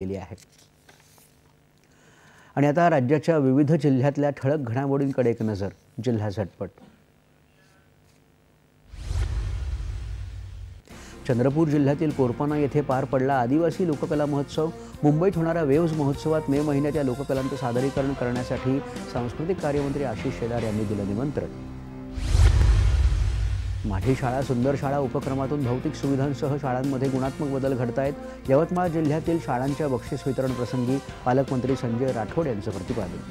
केली आहे। आणि आता राज्याच्या विविध जिल्ह्यातल्या ठळक घडामोडींकडे एक नजर। जिल्हा झटपट। चंद्रपूर जिल्ह्यातील कोरपाना येथे पार पडला आदिवासी लोककला महोत्सव। मुंबईत होणाऱ्या वेव्ज महोत्सवात मे महिन्यात या लोककलांचे सादरीकरण करण्यासाठी सांस्कृतिक कार्यमंत्री आशिष शेलार यांनी दिलं निमंत्रण। माझी शाळा सुंदर शाळा उपक्रमातून भौतिक सुविधांसह शाळांमध्ये गुणात्मक बदल घडतायत। यवतमाळ जिल्ह्यातील शाळांच्या बक्षीस वितरण प्रसंगी पालकमंत्री संजय राठोड यांचं प्रतिपादन।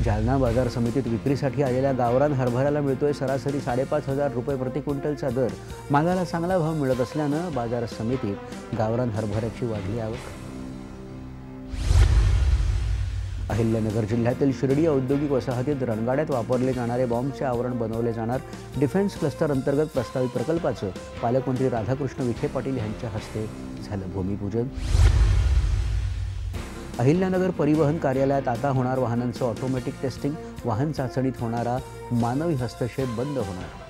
जालना बाजार समितीत विक्रीसाठी आलेल्या गावरान हरभऱ्याला मिळतोय सरासरी 5,500 रुपये प्रति क्विंटलचा दर। मालाला चांगला भाव मिळत असल्यानं बाजार समितीत गावरान हरभऱ्याची वाढली आवक। अहिल्यानगर जिल्ह्यातील शिर्डी औद्योगिक वसाहतीत रणगाड्यात वापरले जाणारे बॉम्बचे आवरण बनवले जाणार। डिफेन्स क्लस्टर अंतर्गत प्रस्तावित प्रकल्पाचं पालकमंत्री राधाकृष्ण विखे पाटील यांच्या हस्ते झालं भूमिपूजन। अहिल्यानगर परिवहन कार्यालयात आता होणार वाहनांचं ऑटोमॅटिक टेस्टिंग। वाहन चाचणीत होणारा मानवी हस्तक्षेप बंद होणार।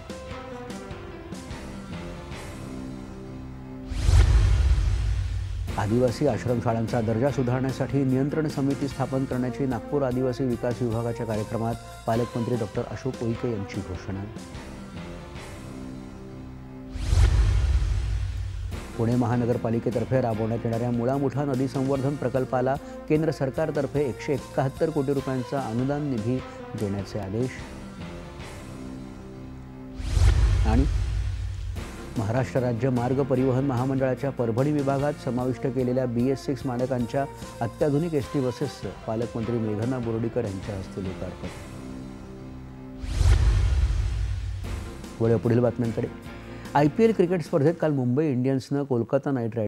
आदिवासी आश्रमशाळांचा दर्जा सुधारण्यासाठी नियंत्रण समिती स्थापन करण्याची नागपूर आदिवासी विकास विभागाच्या कार्यक्रमात पालकमंत्री डॉ. अशोक उईके यांची घोषणा। पुणे महानगरपालिकेतर्फे राबवण्यात येणाऱ्या मुळामुठा नदी संवर्धन प्रकल्पाला केंद्र सरकारतर्फे 171 कोटी रुपयांचा अनुदान निधी देण्याचे आदेश। आणि महाराष्ट्र राज्य मार्ग परिवहन महामंडळाच्या परभणी विभागात समाविष्ट केलेल्या BS6 मानकांच्या अत्याधुनिक एसटी बसेसचं पालकमंत्री मेघना बोर्डीकर यांच्या हस्ते लोकार्पण। पुढील बातम्यांकडे। IPL क्रिकेट स्पर्धेत काल मुंबई इंडियन्सनं कोलकाता नाईट रायडर्स